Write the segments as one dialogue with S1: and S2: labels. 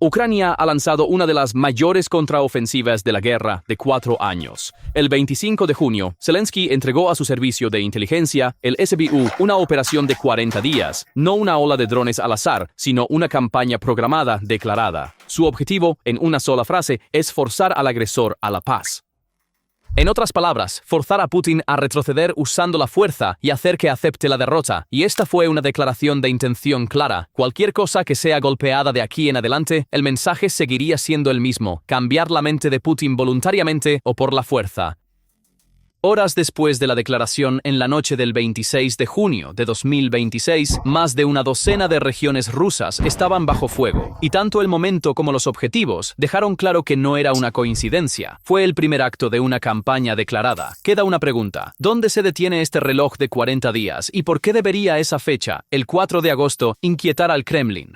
S1: Ucrania ha lanzado una de las mayores contraofensivas de la guerra de 4 años. El 25 de junio, Zelensky entregó a su servicio de inteligencia, el SBU, una operación de 40 días, no una ola de drones al azar, sino una campaña programada, declarada. Su objetivo, en una sola frase, es forzar al agresor a la paz. En otras palabras, forzar a Putin a retroceder usando la fuerza y hacer que acepte la derrota. Y esta fue una declaración de intención clara. Cualquier cosa que sea golpeada de aquí en adelante, el mensaje seguiría siendo el mismo: cambiar la mente de Putin voluntariamente o por la fuerza. Horas después de la declaración, en la noche del 26 de junio de 2026, más de una docena de regiones rusas estaban bajo fuego, y tanto el momento como los objetivos dejaron claro que no era una coincidencia. Fue el primer acto de una campaña declarada. Queda una pregunta: ¿dónde se detiene este reloj de 40 días y por qué debería esa fecha, el 4 de agosto, inquietar al Kremlin?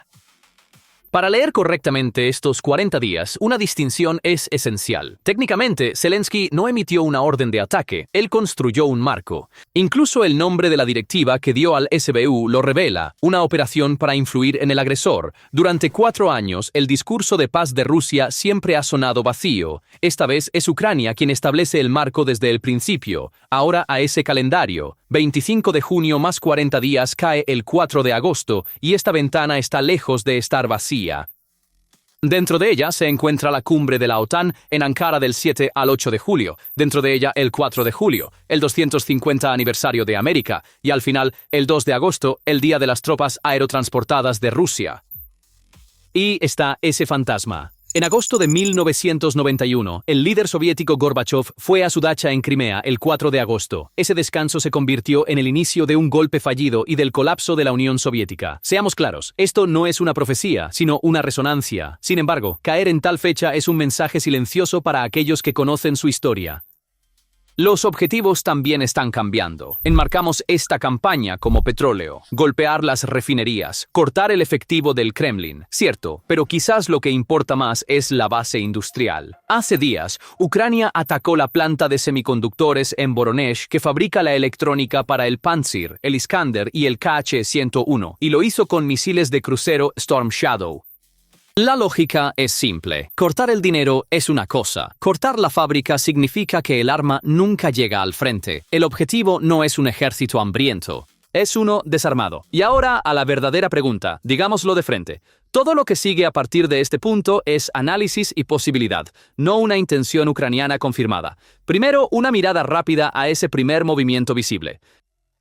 S1: Para leer correctamente estos 40 días, una distinción es esencial. Técnicamente, Zelensky no emitió una orden de ataque, él construyó un marco. Incluso el nombre de la directiva que dio al SBU lo revela: una operación para influir en el agresor. Durante 4 años, el discurso de paz de Rusia siempre ha sonado vacío. Esta vez es Ucrania quien establece el marco desde el principio. Ahora a ese calendario, 25 de junio más 40 días, cae el 4 de agosto, y esta ventana está lejos de estar vacía. Dentro de ella se encuentra la cumbre de la OTAN en Ankara del 7 al 8 de julio, dentro de ella el 4 de julio, el 250 aniversario de América, y al final, el 2 de agosto, el día de las tropas aerotransportadas de Rusia. Y está ese fantasma. En agosto de 1991, el líder soviético Gorbachev fue a su dacha en Crimea el 4 de agosto. Ese descanso se convirtió en el inicio de un golpe fallido y del colapso de la Unión Soviética. Seamos claros, esto no es una profecía, sino una resonancia. Sin embargo, caer en tal fecha es un mensaje silencioso para aquellos que conocen su historia. Los objetivos también están cambiando. Enmarcamos esta campaña como petróleo, golpear las refinerías, cortar el efectivo del Kremlin. Cierto, pero quizás lo que importa más es la base industrial. Hace días, Ucrania atacó la planta de semiconductores en Voronezh que fabrica la electrónica para el Pantsir, el Iskander y el Kh-101, y lo hizo con misiles de crucero Storm Shadow. La lógica es simple. Cortar el dinero es una cosa. Cortar la fábrica significa que el arma nunca llega al frente. El objetivo no es un ejército hambriento, es uno desarmado. Y ahora a la verdadera pregunta, digámoslo de frente. Todo lo que sigue a partir de este punto es análisis y posibilidad, no una intención ucraniana confirmada. Primero, una mirada rápida a ese primer movimiento visible.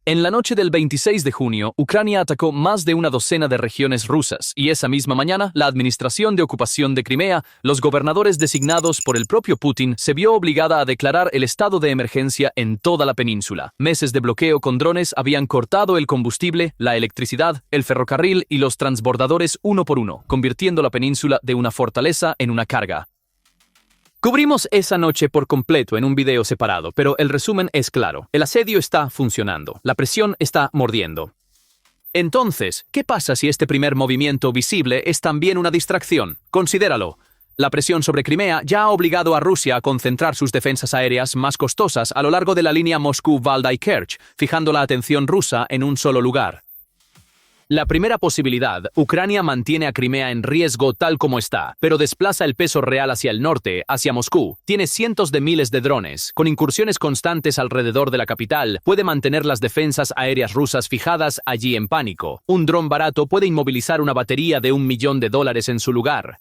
S1: En la noche del 26 de junio, Ucrania atacó más de una docena de regiones rusas, y esa misma mañana, la Administración de Ocupación de Crimea, los gobernadores designados por el propio Putin, se vio obligada a declarar el estado de emergencia en toda la península. Meses de bloqueo con drones habían cortado el combustible, la electricidad, el ferrocarril y los transbordadores uno por uno, convirtiendo la península de una fortaleza en una carga. Cubrimos esa noche por completo en un video separado, pero el resumen es claro. El asedio está funcionando, la presión está mordiendo. Entonces, ¿qué pasa si este primer movimiento visible es también una distracción? Considéralo. La presión sobre Crimea ya ha obligado a Rusia a concentrar sus defensas aéreas más costosas a lo largo de la línea Moscú-Valdai-Kerch, fijando la atención rusa en un solo lugar. La primera posibilidad, Ucrania mantiene a Crimea en riesgo tal como está, pero desplaza el peso real hacia el norte, hacia Moscú. Tiene cientos de miles de drones. Con incursiones constantes alrededor de la capital, puede mantener las defensas aéreas rusas fijadas allí en pánico. Un dron barato puede inmovilizar una batería de $1 millón en su lugar.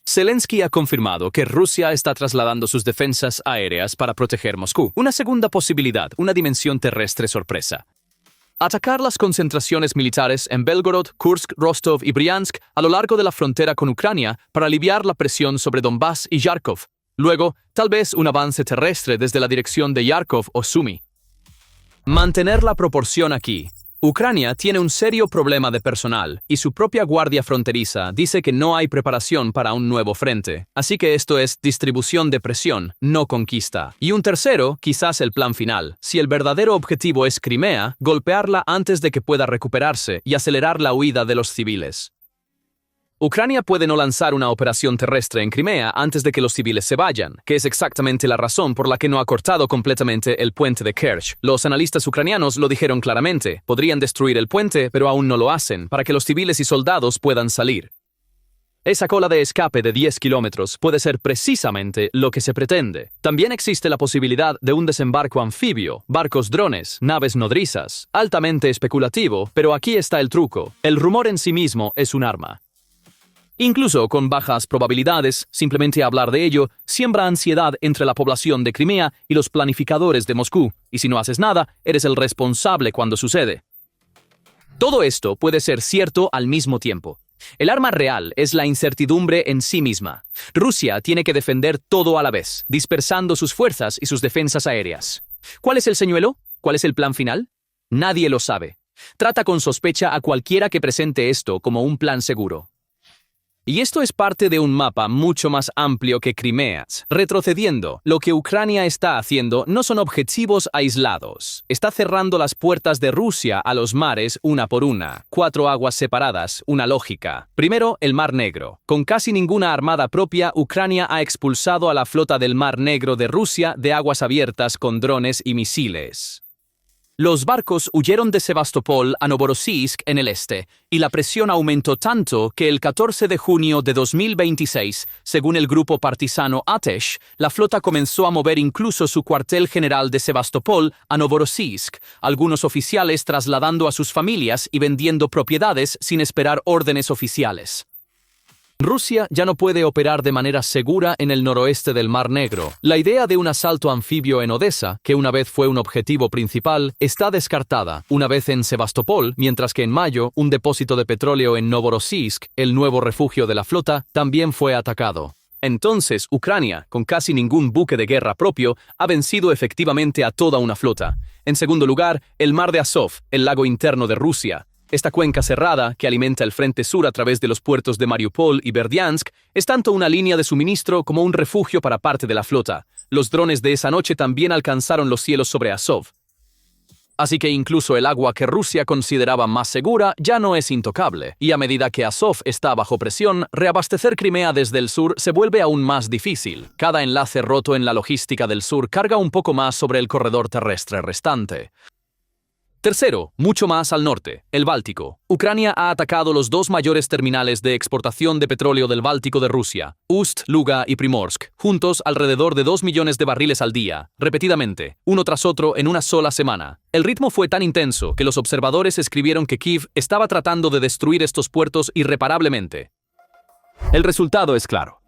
S1: Zelensky ha confirmado que Rusia está trasladando sus defensas aéreas para proteger Moscú. Una segunda posibilidad, una dimensión terrestre sorpresa. Atacar las concentraciones militares en Belgorod, Kursk, Rostov y Briansk a lo largo de la frontera con Ucrania para aliviar la presión sobre Donbass y Kharkov. Luego, tal vez un avance terrestre desde la dirección de Kharkov o Sumy. Mantener la proporción aquí. Ucrania tiene un serio problema de personal, y su propia guardia fronteriza dice que no hay preparación para un nuevo frente. Así que esto es distribución de presión, no conquista. Y un tercero, quizás el plan final. Si el verdadero objetivo es Crimea, golpearla antes de que pueda recuperarse y acelerar la huida de los civiles. Ucrania puede no lanzar una operación terrestre en Crimea antes de que los civiles se vayan, que es exactamente la razón por la que no ha cortado completamente el puente de Kerch. Los analistas ucranianos lo dijeron claramente: podrían destruir el puente, pero aún no lo hacen, para que los civiles y soldados puedan salir. Esa cola de escape de 10 kilómetros puede ser precisamente lo que se pretende. También existe la posibilidad de un desembarco anfibio, barcos drones, naves nodrizas. Altamente especulativo, pero aquí está el truco. El rumor en sí mismo es un arma. Incluso con bajas probabilidades, simplemente hablar de ello siembra ansiedad entre la población de Crimea y los planificadores de Moscú, y si no haces nada, eres el responsable cuando sucede. Todo esto puede ser cierto al mismo tiempo. El arma real es la incertidumbre en sí misma. Rusia tiene que defender todo a la vez, dispersando sus fuerzas y sus defensas aéreas. ¿Cuál es el señuelo? ¿Cuál es el plan final? Nadie lo sabe. Trata con sospecha a cualquiera que presente esto como un plan seguro. Y esto es parte de un mapa mucho más amplio que Crimea. Retrocediendo, lo que Ucrania está haciendo no son objetivos aislados. Está cerrando las puertas de Rusia a los mares una por una. 4 aguas separadas, una lógica. Primero, el Mar Negro. Con casi ninguna armada propia, Ucrania ha expulsado a la flota del Mar Negro de Rusia de aguas abiertas con drones y misiles. Los barcos huyeron de Sebastopol a Novorossiysk en el este, y la presión aumentó tanto que el 14 de junio de 2026, según el grupo partisano Atesh, la flota comenzó a mover incluso su cuartel general de Sebastopol a Novorossiysk, algunos oficiales trasladando a sus familias y vendiendo propiedades sin esperar órdenes oficiales. Rusia ya no puede operar de manera segura en el noroeste del Mar Negro. La idea de un asalto anfibio en Odessa, que una vez fue un objetivo principal, está descartada, una vez en Sebastopol, mientras que en mayo un depósito de petróleo en Novorossiysk, el nuevo refugio de la flota, también fue atacado. Entonces, Ucrania, con casi ningún buque de guerra propio, ha vencido efectivamente a toda una flota. En segundo lugar, el Mar de Azov, el lago interno de Rusia. Esta cuenca cerrada, que alimenta el frente sur a través de los puertos de Mariupol y Berdiansk, es tanto una línea de suministro como un refugio para parte de la flota. Los drones de esa noche también alcanzaron los cielos sobre Azov. Así que incluso el agua que Rusia consideraba más segura ya no es intocable, y a medida que Azov está bajo presión, reabastecer Crimea desde el sur se vuelve aún más difícil. Cada enlace roto en la logística del sur carga un poco más sobre el corredor terrestre restante. Tercero, mucho más al norte, el Báltico. Ucrania ha atacado los 2 mayores terminales de exportación de petróleo del Báltico de Rusia, Ust, Luga y Primorsk, juntos alrededor de 2 millones de barriles al día, repetidamente, uno tras otro en una sola semana. El ritmo fue tan intenso que los observadores escribieron que Kiev estaba tratando de destruir estos puertos irreparablemente. El resultado es claro.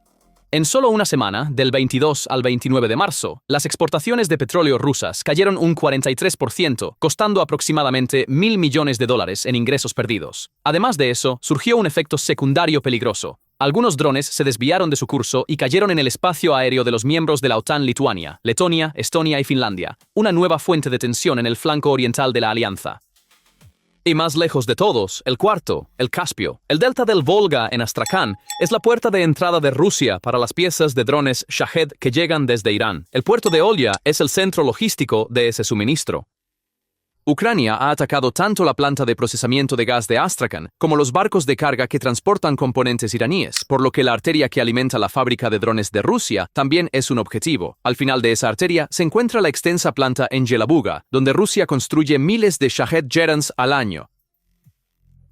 S1: En solo una semana, del 22 al 29 de marzo, las exportaciones de petróleo rusas cayeron un 43%, costando aproximadamente $1.000 millones en ingresos perdidos. Además de eso, surgió un efecto secundario peligroso. Algunos drones se desviaron de su curso y cayeron en el espacio aéreo de los miembros de la OTAN Lituania, Letonia, Estonia y Finlandia, una nueva fuente de tensión en el flanco oriental de la alianza. Y más lejos de todos, el cuarto, el Caspio. El delta del Volga en Astrakán es la puerta de entrada de Rusia para las piezas de drones Shahed que llegan desde Irán. El puerto de Olya es el centro logístico de ese suministro. Ucrania ha atacado tanto la planta de procesamiento de gas de Astrakán como los barcos de carga que transportan componentes iraníes, por lo que la arteria que alimenta la fábrica de drones de Rusia también es un objetivo. Al final de esa arteria se encuentra la extensa planta en Yelabuga, donde Rusia construye miles de Shahed Gerans al año.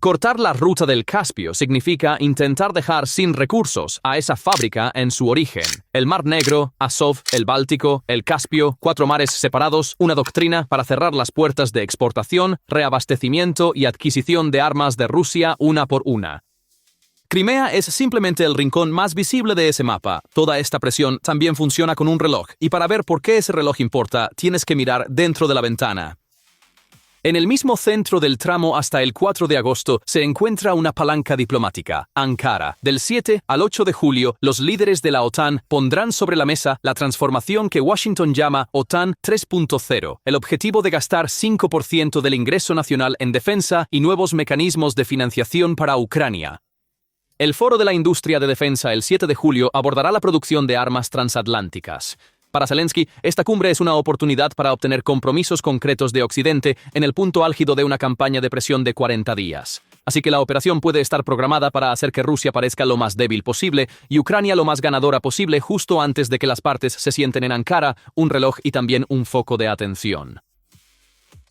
S1: Cortar la ruta del Caspio significa intentar dejar sin recursos a esa fábrica en su origen. El Mar Negro, Azov, el Báltico, el Caspio, 4 mares separados, una doctrina para cerrar las puertas de exportación, reabastecimiento y adquisición de armas de Rusia una por una. Crimea es simplemente el rincón más visible de ese mapa. Toda esta presión también funciona con un reloj, y para ver por qué ese reloj importa, tienes que mirar dentro de la ventana. En el mismo centro del tramo hasta el 4 de agosto se encuentra una palanca diplomática, Ankara. Del 7 al 8 de julio, los líderes de la OTAN pondrán sobre la mesa la transformación que Washington llama OTAN 3.0, el objetivo de gastar 5% del ingreso nacional en defensa y nuevos mecanismos de financiación para Ucrania. El Foro de la Industria de Defensa el 7 de julio abordará la producción de armas transatlánticas. Para Zelensky, esta cumbre es una oportunidad para obtener compromisos concretos de Occidente en el punto álgido de una campaña de presión de 40 días. Así que la operación puede estar programada para hacer que Rusia parezca lo más débil posible y Ucrania lo más ganadora posible justo antes de que las partes se sienten en Ankara, un reloj y también un foco de atención.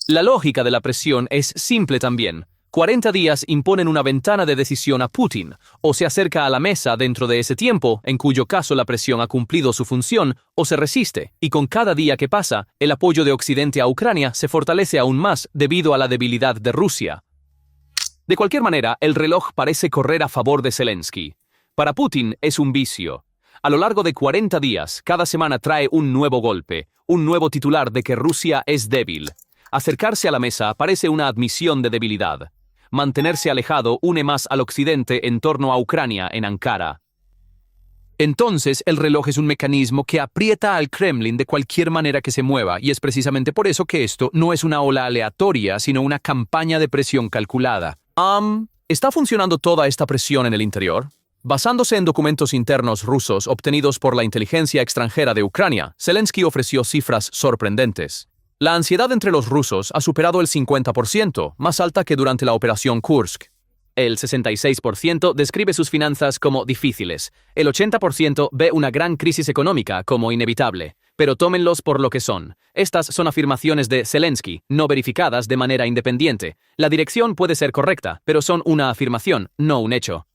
S1: La lógica de la presión es simple también. 40 días imponen una ventana de decisión a Putin, o se acerca a la mesa dentro de ese tiempo, en cuyo caso la presión ha cumplido su función, o se resiste, y con cada día que pasa, el apoyo de Occidente a Ucrania se fortalece aún más debido a la debilidad de Rusia. De cualquier manera, el reloj parece correr a favor de Zelensky. Para Putin es un vicio. A lo largo de 40 días, cada semana trae un nuevo golpe, un nuevo titular de que Rusia es débil. Acercarse a la mesa parece una admisión de debilidad. Mantenerse alejado une más al occidente en torno a Ucrania en Ankara. Entonces, el reloj es un mecanismo que aprieta al Kremlin de cualquier manera que se mueva, y es precisamente por eso que esto no es una ola aleatoria, sino una campaña de presión calculada. ¿Está funcionando toda esta presión en el interior? Basándose en documentos internos rusos obtenidos por la inteligencia extranjera de Ucrania, Zelensky ofreció cifras sorprendentes. La ansiedad entre los rusos ha superado el 50%, más alta que durante la operación Kursk. El 66% describe sus finanzas como difíciles. El 80% ve una gran crisis económica como inevitable. Pero tómenlos por lo que son. Estas son afirmaciones de Zelensky, no verificadas de manera independiente. La dirección puede ser correcta, pero son una afirmación, no un hecho.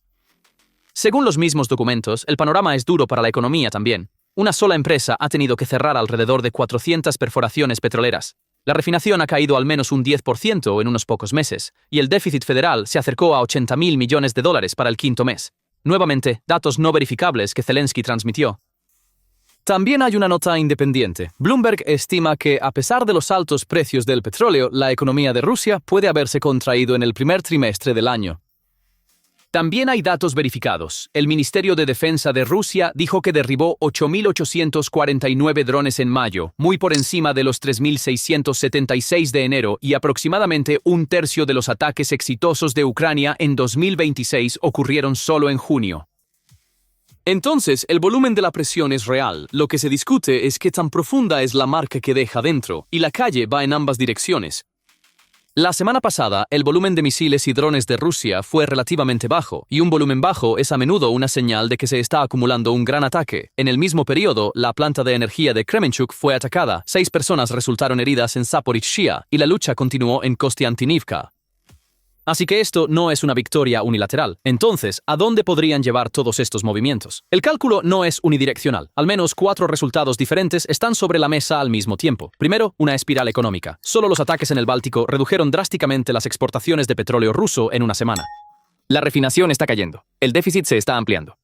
S1: Según los mismos documentos, el panorama es duro para la economía también. Una sola empresa ha tenido que cerrar alrededor de 400 perforaciones petroleras. La refinación ha caído al menos un 10% en unos pocos meses, y el déficit federal se acercó a 80.000 millones de dólares para el quinto mes. Nuevamente, datos no verificables que Zelensky transmitió. También hay una nota independiente. Bloomberg estima que, a pesar de los altos precios del petróleo, la economía de Rusia puede haberse contraído en el primer trimestre del año. También hay datos verificados. El Ministerio de Defensa de Rusia dijo que derribó 8.849 drones en mayo, muy por encima de los 3.676 de enero, y aproximadamente un tercio de los ataques exitosos de Ucrania en 2026 ocurrieron solo en junio. Entonces, el volumen de la presión es real. Lo que se discute es qué tan profunda es la marca que deja dentro, y la calle va en ambas direcciones. La semana pasada, el volumen de misiles y drones de Rusia fue relativamente bajo, y un volumen bajo es a menudo una señal de que se está acumulando un gran ataque. En el mismo periodo, la planta de energía de Kremenchuk fue atacada, 6 personas resultaron heridas en Zaporizhzhia, y la lucha continuó en Kostiantynivka. Así que esto no es una victoria unilateral. Entonces, ¿a dónde podrían llevar todos estos movimientos? El cálculo no es unidireccional. Al menos 4 resultados diferentes están sobre la mesa al mismo tiempo. Primero, una espiral económica. Solo los ataques en el Báltico redujeron drásticamente las exportaciones de petróleo ruso en una semana. La refinación está cayendo. El déficit se está ampliando.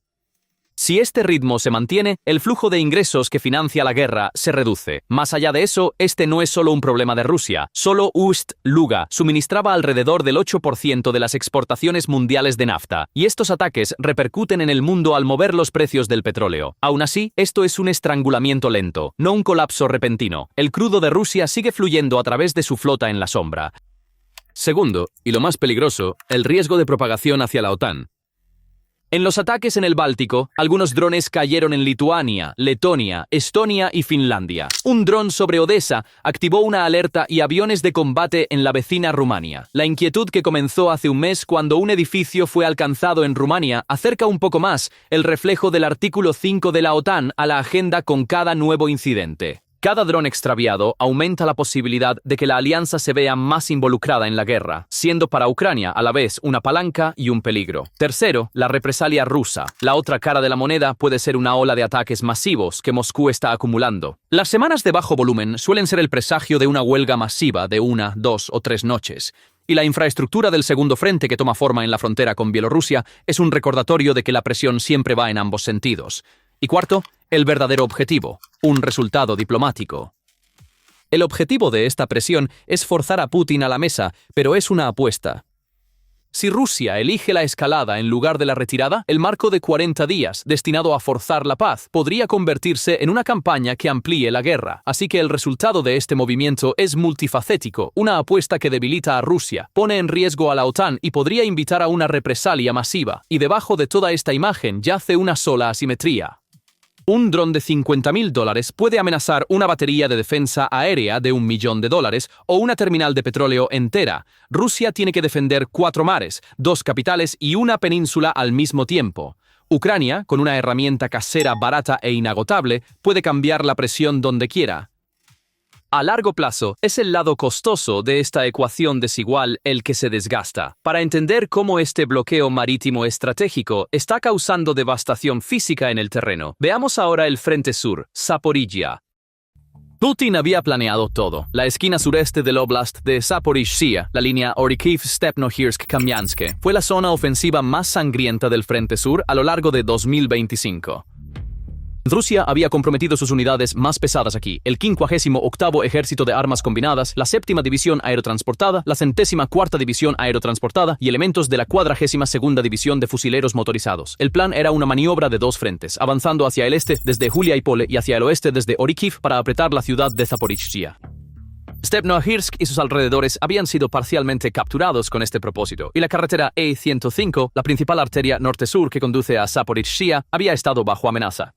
S1: Si este ritmo se mantiene, el flujo de ingresos que financia la guerra se reduce. Más allá de eso, este no es solo un problema de Rusia. Solo Ust-Luga suministraba alrededor del 8% de las exportaciones mundiales de nafta, y estos ataques repercuten en el mundo al mover los precios del petróleo. Aún así, esto es un estrangulamiento lento, no un colapso repentino. El crudo de Rusia sigue fluyendo a través de su flota en la sombra. Segundo, y lo más peligroso, el riesgo de propagación hacia la OTAN. En los ataques en el Báltico, algunos drones cayeron en Lituania, Letonia, Estonia y Finlandia. Un dron sobre Odessa activó una alerta y aviones de combate en la vecina Rumania. La inquietud que comenzó hace un mes cuando un edificio fue alcanzado en Rumania acerca un poco más el reflejo del artículo 5 de la OTAN a la agenda con cada nuevo incidente. Cada dron extraviado aumenta la posibilidad de que la alianza se vea más involucrada en la guerra, siendo para Ucrania a la vez una palanca y un peligro. Tercero, la represalia rusa. La otra cara de la moneda puede ser una ola de ataques masivos que Moscú está acumulando. Las semanas de bajo volumen suelen ser el presagio de una huelga masiva de 1, 2 o 3 noches. Y la infraestructura del segundo frente que toma forma en la frontera con Bielorrusia es un recordatorio de que la presión siempre va en ambos sentidos. Y cuarto, el verdadero objetivo, un resultado diplomático. El objetivo de esta presión es forzar a Putin a la mesa, pero es una apuesta. Si Rusia elige la escalada en lugar de la retirada, el marco de 40 días, destinado a forzar la paz, podría convertirse en una campaña que amplíe la guerra. Así que el resultado de este movimiento es multifacético, una apuesta que debilita a Rusia, pone en riesgo a la OTAN y podría invitar a una represalia masiva. Y debajo de toda esta imagen yace una sola asimetría. Un dron de $50.000 puede amenazar una batería de defensa aérea de $1 millón o una terminal de petróleo entera. Rusia tiene que defender 4 mares, 2 capitales y una península al mismo tiempo. Ucrania, con una herramienta casera barata e inagotable, puede cambiar la presión donde quiera. A largo plazo, es el lado costoso de esta ecuación desigual el que se desgasta. Para entender cómo este bloqueo marítimo estratégico está causando devastación física en el terreno, veamos ahora el frente sur, Zaporizhia. Putin había planeado todo. La esquina sureste del Oblast de Zaporizhia, la línea Orikhiv-Stepnohirsk-Kamianske, fue la zona ofensiva más sangrienta del frente sur a lo largo de 2025. Rusia había comprometido sus unidades más pesadas aquí, el 58º Ejército de Armas Combinadas, la 7ª División Aerotransportada, la 104ª División Aerotransportada y elementos de la 42ª División de Fusileros Motorizados. El plan era una maniobra de dos frentes, avanzando hacia el este desde Juliápole y hacia el oeste desde Orikhiv para apretar la ciudad de Zaporizhia. Stepnohirsk y sus alrededores habían sido parcialmente capturados con este propósito, y la carretera E105, la principal arteria norte-sur que conduce a Zaporizhia, había estado bajo amenaza.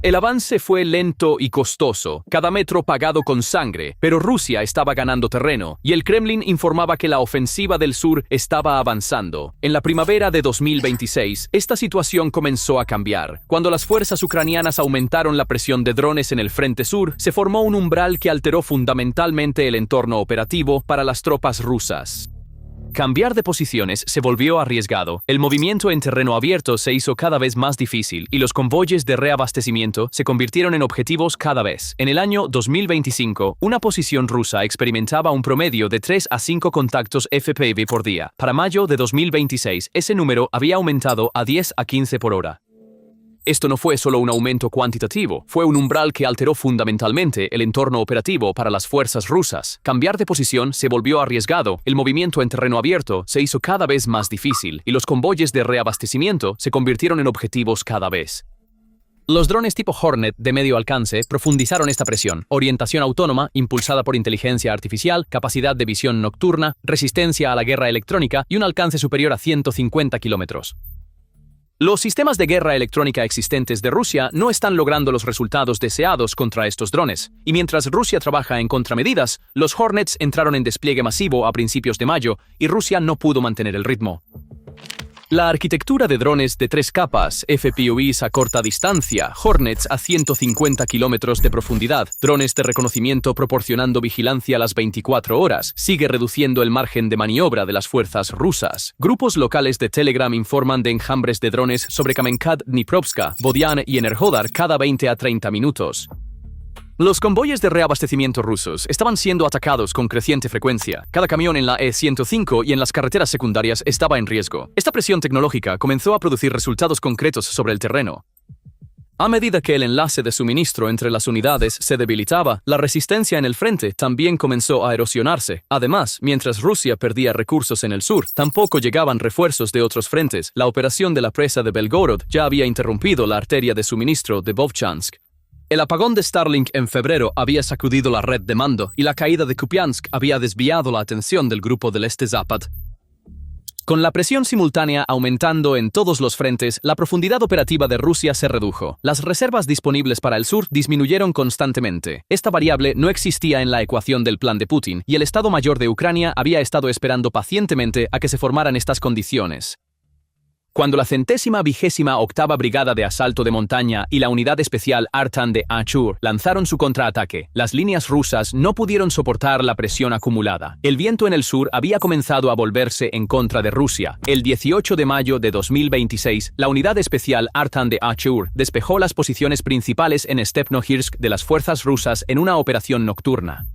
S1: El avance fue lento y costoso, cada metro pagado con sangre, pero Rusia estaba ganando terreno, y el Kremlin informaba que la ofensiva del sur estaba avanzando. En la primavera de 2026, esta situación comenzó a cambiar. Cuando las fuerzas ucranianas aumentaron la presión de drones en el frente sur, se formó un umbral que alteró fundamentalmente el entorno operativo para las tropas rusas. Cambiar de posiciones se volvió arriesgado, el movimiento en terreno abierto se hizo cada vez más difícil y los convoyes de reabastecimiento se convirtieron en objetivos cada vez. En el año 2025, una posición rusa experimentaba un promedio de 3 a 5 contactos FPV por día. Para mayo de 2026, ese número había aumentado a 10 a 15 por hora. Esto no fue solo un aumento cuantitativo, fue un umbral que alteró fundamentalmente el entorno operativo para las fuerzas rusas. Cambiar de posición se volvió arriesgado, el movimiento en terreno abierto se hizo cada vez más difícil y los convoyes de reabastecimiento se convirtieron en objetivos cada vez. Los drones tipo Hornet de medio alcance profundizaron esta presión. Orientación autónoma, impulsada por inteligencia artificial, capacidad de visión nocturna, resistencia a la guerra electrónica y un alcance superior a 150 kilómetros. Los sistemas de guerra electrónica existentes de Rusia no están logrando los resultados deseados contra estos drones, y mientras Rusia trabaja en contramedidas, los Hornets entraron en despliegue masivo a principios de mayo y Rusia no pudo mantener el ritmo. La arquitectura de drones de 3 capas, FPVs a corta distancia, Hornets a 150 kilómetros de profundidad, drones de reconocimiento proporcionando vigilancia a las 24 horas, sigue reduciendo el margen de maniobra de las fuerzas rusas. Grupos locales de Telegram informan de enjambres de drones sobre Kamenkad-Dniprovska, Bodian y Enerhodar cada 20 a 30 minutos. Los convoyes de reabastecimiento rusos estaban siendo atacados con creciente frecuencia. Cada camión en la E105 y en las carreteras secundarias estaba en riesgo. Esta presión tecnológica comenzó a producir resultados concretos sobre el terreno. A medida que el enlace de suministro entre las unidades se debilitaba, la resistencia en el frente también comenzó a erosionarse. Además, mientras Rusia perdía recursos en el sur, tampoco llegaban refuerzos de otros frentes. La operación de la presa de Belgorod ya había interrumpido la arteria de suministro de Vovchansk. El apagón de Starlink en febrero había sacudido la red de mando y la caída de Kupiansk había desviado la atención del grupo del Este-Zapad. Con la presión simultánea aumentando en todos los frentes, la profundidad operativa de Rusia se redujo. Las reservas disponibles para el sur disminuyeron constantemente. Esta variable no existía en la ecuación del plan de Putin y el Estado Mayor de Ucrania había estado esperando pacientemente a que se formaran estas condiciones. Cuando la 128ª Brigada de Asalto de Montaña y la Unidad Especial Artan de Achur lanzaron su contraataque, las líneas rusas no pudieron soportar la presión acumulada. El viento en el sur había comenzado a volverse en contra de Rusia. El 18 de mayo de 2026, la Unidad Especial Artan de Achur despejó las posiciones principales en Stepnohirsk de las fuerzas rusas en una operación nocturna.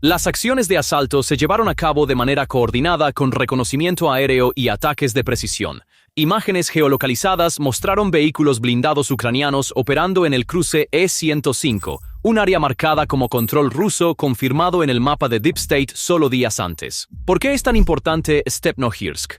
S1: Las acciones de asalto se llevaron a cabo de manera coordinada con reconocimiento aéreo y ataques de precisión. Imágenes geolocalizadas mostraron vehículos blindados ucranianos operando en el cruce E105, un área marcada como control ruso confirmado en el mapa de Deep State solo días antes. ¿Por qué es tan importante Stepnohirsk?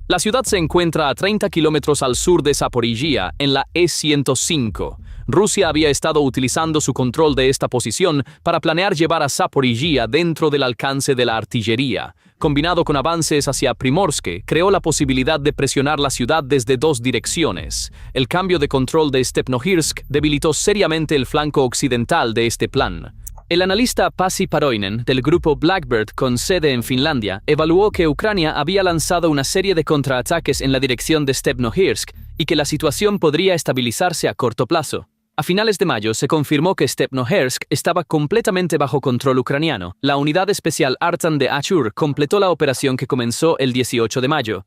S1: La ciudad se encuentra a 30 kilómetros al sur de Zaporizhia, en la E105. Rusia había estado utilizando su control de esta posición para planear llevar a Zaporizhia dentro del alcance de la artillería. Combinado con avances hacia Primorsk, creó la posibilidad de presionar la ciudad desde dos direcciones. El cambio de control de Stepnohirsk debilitó seriamente el flanco occidental de este plan. El analista Pasi Paroinen, del grupo Blackbird con sede en Finlandia, evaluó que Ucrania había lanzado una serie de contraataques en la dirección de Stepnohirsk y que la situación podría estabilizarse a corto plazo. A finales de mayo se confirmó que Stepnohersk estaba completamente bajo control ucraniano. La unidad especial Artan de Achur completó la operación que comenzó el 18 de mayo.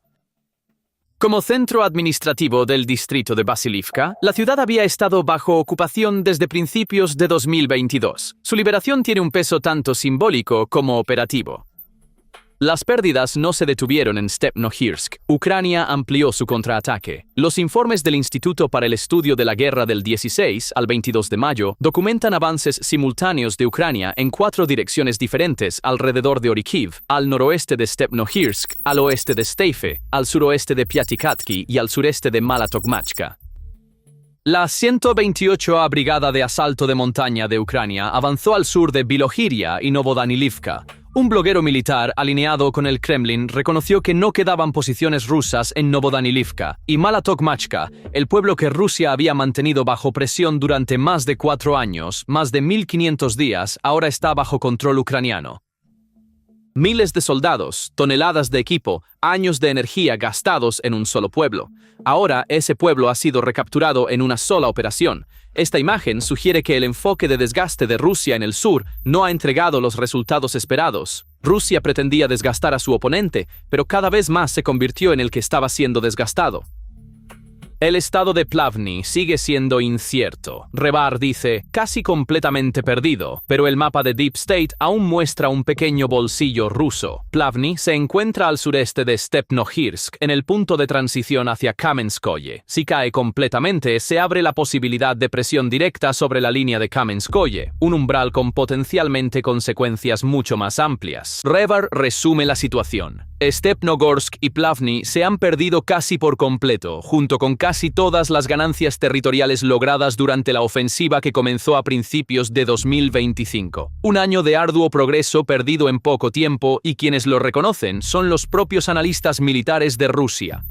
S1: Como centro administrativo del distrito de Vasilivka, la ciudad había estado bajo ocupación desde principios de 2022. Su liberación tiene un peso tanto simbólico como operativo. Las pérdidas no se detuvieron en Stepnohersk. Ucrania amplió su contraataque. Los informes del Instituto para el Estudio de la Guerra del 16 al 22 de mayo documentan avances simultáneos de Ucrania en 4 direcciones diferentes alrededor de Orikiv, al noroeste de Stepnohersk, al oeste de Steife, al suroeste de Piatikatki y al sureste de Mala Tokmachka. La 128ª Brigada de Asalto de Montaña de Ucrania avanzó al sur de Bilohiria y Novodanilivka. Un bloguero militar alineado con el Kremlin reconoció que no quedaban posiciones rusas en Novodanilivka y Mala Tokmachka, el pueblo que Rusia había mantenido bajo presión durante más de 4 años, más de 1500 días, ahora está bajo control ucraniano. Miles de soldados, toneladas de equipo, años de energía gastados en un solo pueblo. Ahora ese pueblo ha sido recapturado en una sola operación. Esta imagen sugiere que el enfoque de desgaste de Rusia en el sur no ha entregado los resultados esperados. Rusia pretendía desgastar a su oponente, pero cada vez más se convirtió en el que estaba siendo desgastado. El estado de Plavny sigue siendo incierto. Rebar dice, casi completamente perdido, pero el mapa de Deep State aún muestra un pequeño bolsillo ruso. Plavny se encuentra al sureste de Stepnohersk, en el punto de transición hacia Kamenskoye. Si cae completamente, se abre la posibilidad de presión directa sobre la línea de Kamenskoye, un umbral con potencialmente consecuencias mucho más amplias. Rebar resume la situación. Stepnogorsk y Plavny se han perdido casi por completo, junto con casi todas las ganancias territoriales logradas durante la ofensiva que comenzó a principios de 2025. Un año de arduo progreso perdido en poco tiempo, y quienes lo reconocen son los propios analistas militares de Rusia.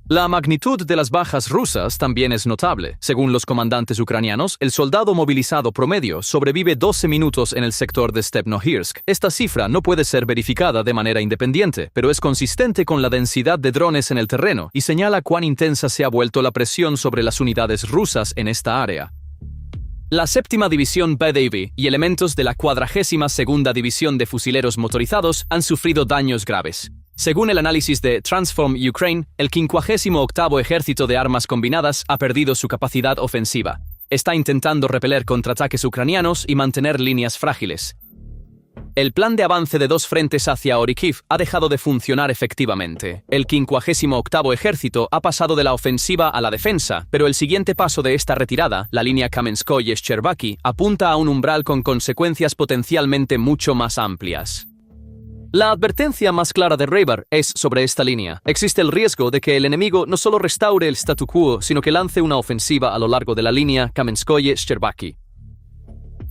S1: La magnitud de las bajas rusas también es notable. Según los comandantes ucranianos, el soldado movilizado promedio sobrevive 12 minutos en el sector de Stepnohersk. Esta cifra no puede ser verificada de manera independiente, pero es consistente con la densidad de drones en el terreno y señala cuán intensa se ha vuelto la presión sobre las unidades rusas en esta área. La 7ª División B-Davy y elementos de la 42ª División de Fusileros Motorizados han sufrido daños graves. Según el análisis de Transform Ukraine, el 58º Ejército de Armas Combinadas ha perdido su capacidad ofensiva. Está intentando repeler contraataques ucranianos y mantener líneas frágiles. El plan de avance de 2 frentes hacia Orikiv ha dejado de funcionar efectivamente. El 58º Ejército ha pasado de la ofensiva a la defensa, pero el siguiente paso de esta retirada, la línea Kamenskoye-Shcherbaki, apunta a un umbral con consecuencias potencialmente mucho más amplias. La advertencia más clara de Rebar es sobre esta línea. Existe el riesgo de que el enemigo no solo restaure el statu quo, sino que lance una ofensiva a lo largo de la línea Kamenskoye-Shcherbaki.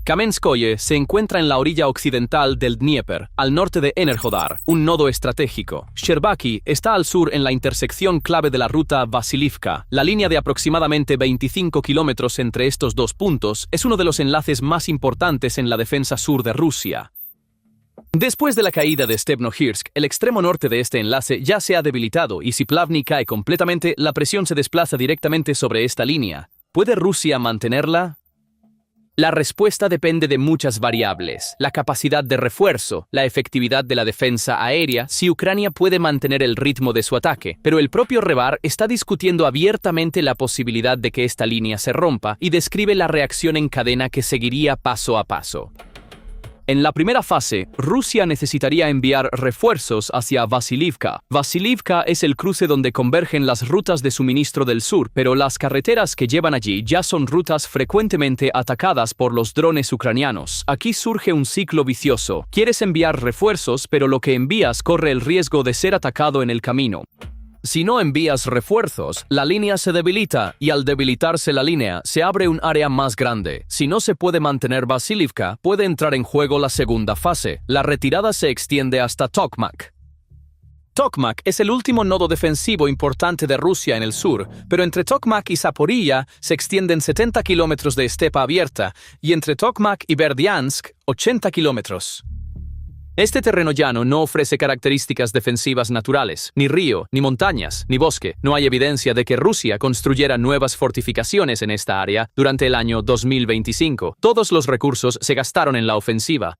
S1: Kamenskoye se encuentra en la orilla occidental del Dnieper, al norte de Enerhodar, un nodo estratégico. Shcherbaki está al sur en la intersección clave de la ruta Vasilivka. La línea de aproximadamente 25 kilómetros entre estos dos puntos es uno de los enlaces más importantes en la defensa sur de Rusia. Después de la caída de Stepnohersk, el extremo norte de este enlace ya se ha debilitado y si Plavny cae completamente, la presión se desplaza directamente sobre esta línea. ¿Puede Rusia mantenerla? La respuesta depende de muchas variables: la capacidad de refuerzo, la efectividad de la defensa aérea, si Ucrania puede mantener el ritmo de su ataque. Pero el propio Rebar está discutiendo abiertamente la posibilidad de que esta línea se rompa y describe la reacción en cadena que seguiría paso a paso. En la primera fase, Rusia necesitaría enviar refuerzos hacia Vasilivka. Vasilivka es el cruce donde convergen las rutas de suministro del sur, pero las carreteras que llevan allí ya son rutas frecuentemente atacadas por los drones ucranianos. Aquí surge un ciclo vicioso. Quieres enviar refuerzos, pero lo que envías corre el riesgo de ser atacado en el camino. Si no envías refuerzos, la línea se debilita y al debilitarse la línea, se abre un área más grande. Si no se puede mantener Vasilivka, puede entrar en juego la segunda fase. La retirada se extiende hasta Tokmak. Tokmak es el último nodo defensivo importante de Rusia en el sur, pero entre Tokmak y Zaporilla se extienden 70 kilómetros de estepa abierta y entre Tokmak y Berdiansk, 80 kilómetros. Este terreno llano no ofrece características defensivas naturales, ni río, ni montañas, ni bosque. No hay evidencia de que Rusia construyera nuevas fortificaciones en esta área durante el año 2025. Todos los recursos se gastaron en la ofensiva.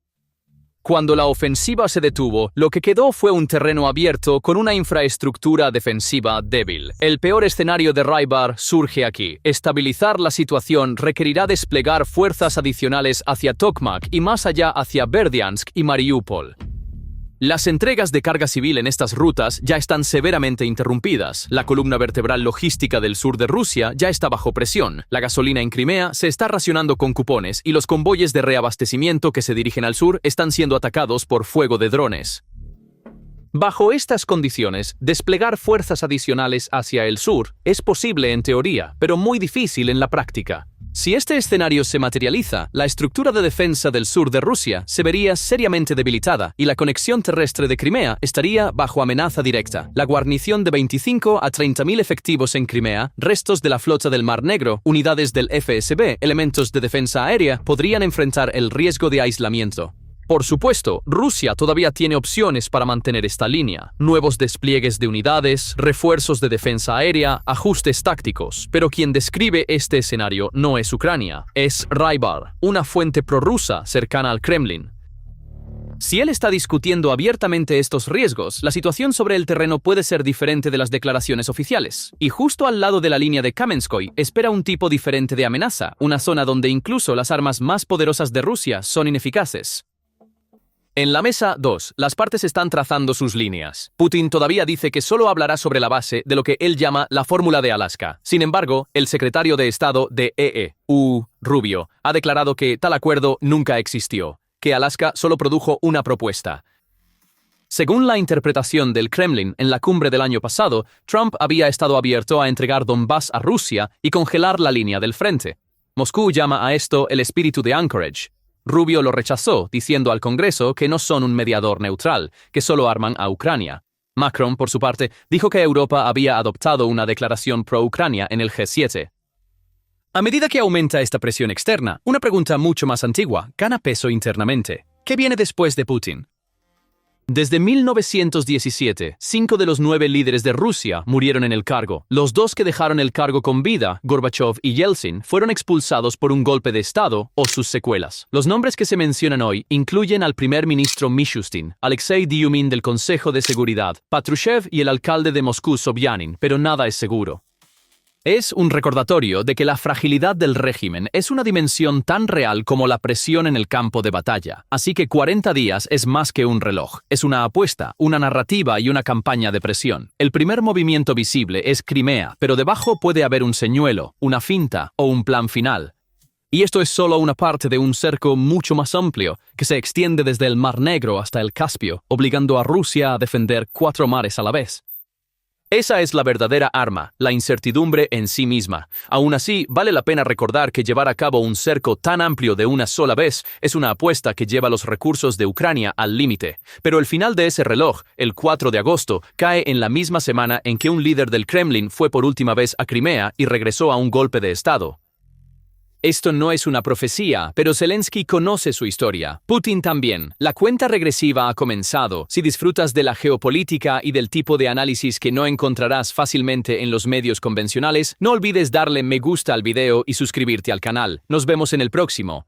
S1: Cuando la ofensiva se detuvo, lo que quedó fue un terreno abierto con una infraestructura defensiva débil. El peor escenario de Rybar surge aquí. Estabilizar la situación requerirá desplegar fuerzas adicionales hacia Tokmak y más allá hacia Berdiansk y Mariupol. Las entregas de carga civil en estas rutas ya están severamente interrumpidas. La columna vertebral logística del sur de Rusia ya está bajo presión. La gasolina en Crimea se está racionando con cupones y los convoyes de reabastecimiento que se dirigen al sur están siendo atacados por fuego de drones. Bajo estas condiciones, desplegar fuerzas adicionales hacia el sur es posible en teoría, pero muy difícil en la práctica. Si este escenario se materializa, la estructura de defensa del sur de Rusia se vería seriamente debilitada y la conexión terrestre de Crimea estaría bajo amenaza directa. La guarnición de 25 a 30.000 efectivos en Crimea, restos de la flota del Mar Negro, unidades del FSB, elementos de defensa aérea, podrían enfrentar el riesgo de aislamiento. Por supuesto, Rusia todavía tiene opciones para mantener esta línea. Nuevos despliegues de unidades, refuerzos de defensa aérea, ajustes tácticos. Pero quien describe este escenario no es Ucrania, es Rybar, una fuente prorrusa cercana al Kremlin. Si él está discutiendo abiertamente estos riesgos, la situación sobre el terreno puede ser diferente de las declaraciones oficiales. Y justo al lado de la línea de Kamenskoye espera un tipo diferente de amenaza, una zona donde incluso las armas más poderosas de Rusia son ineficaces. En la mesa 2, las partes están trazando sus líneas. Putin todavía dice que solo hablará sobre la base de lo que él llama la fórmula de Alaska. Sin embargo, el secretario de Estado de Rubio, ha declarado que tal acuerdo nunca existió, que Alaska solo produjo una propuesta. Según la interpretación del Kremlin en la cumbre del año pasado, Trump había estado abierto a entregar Donbass a Rusia y congelar la línea del frente. Moscú llama a esto el espíritu de Anchorage. Rubio lo rechazó, diciendo al Congreso que no son un mediador neutral, que solo arman a Ucrania. Macron, por su parte, dijo que Europa había adoptado una declaración pro-Ucrania en el G7. A medida que aumenta esta presión externa, una pregunta mucho más antigua gana peso internamente. ¿Qué viene después de Putin? Desde 1917, 5 de los 9 líderes de Rusia murieron en el cargo. Los 2 que dejaron el cargo con vida, Gorbachev y Yeltsin, fueron expulsados por un golpe de Estado o sus secuelas. Los nombres que se mencionan hoy incluyen al primer ministro Mishustin, Alexei Dyumin del Consejo de Seguridad, Patrushev y el alcalde de Moscú Sobyanin, pero nada es seguro. Es un recordatorio de que la fragilidad del régimen es una dimensión tan real como la presión en el campo de batalla. Así que 40 días es más que un reloj. Es una apuesta, una narrativa y una campaña de presión. El primer movimiento visible es Crimea, pero debajo puede haber un señuelo, una finta o un plan final. Y esto es solo una parte de un cerco mucho más amplio, que se extiende desde el Mar Negro hasta el Caspio, obligando a Rusia a defender 4 mares a la vez. Esa es la verdadera arma, la incertidumbre en sí misma. Aún así, vale la pena recordar que llevar a cabo un cerco tan amplio de una sola vez es una apuesta que lleva los recursos de Ucrania al límite. Pero el final de ese reloj, el 4 de agosto, cae en la misma semana en que un líder del Kremlin fue por última vez a Crimea y regresó a un golpe de Estado. Esto no es una profecía, pero Zelensky conoce su historia. Putin también. La cuenta regresiva ha comenzado. Si disfrutas de la geopolítica y del tipo de análisis que no encontrarás fácilmente en los medios convencionales, no olvides darle me gusta al video y suscribirte al canal. Nos vemos en el próximo.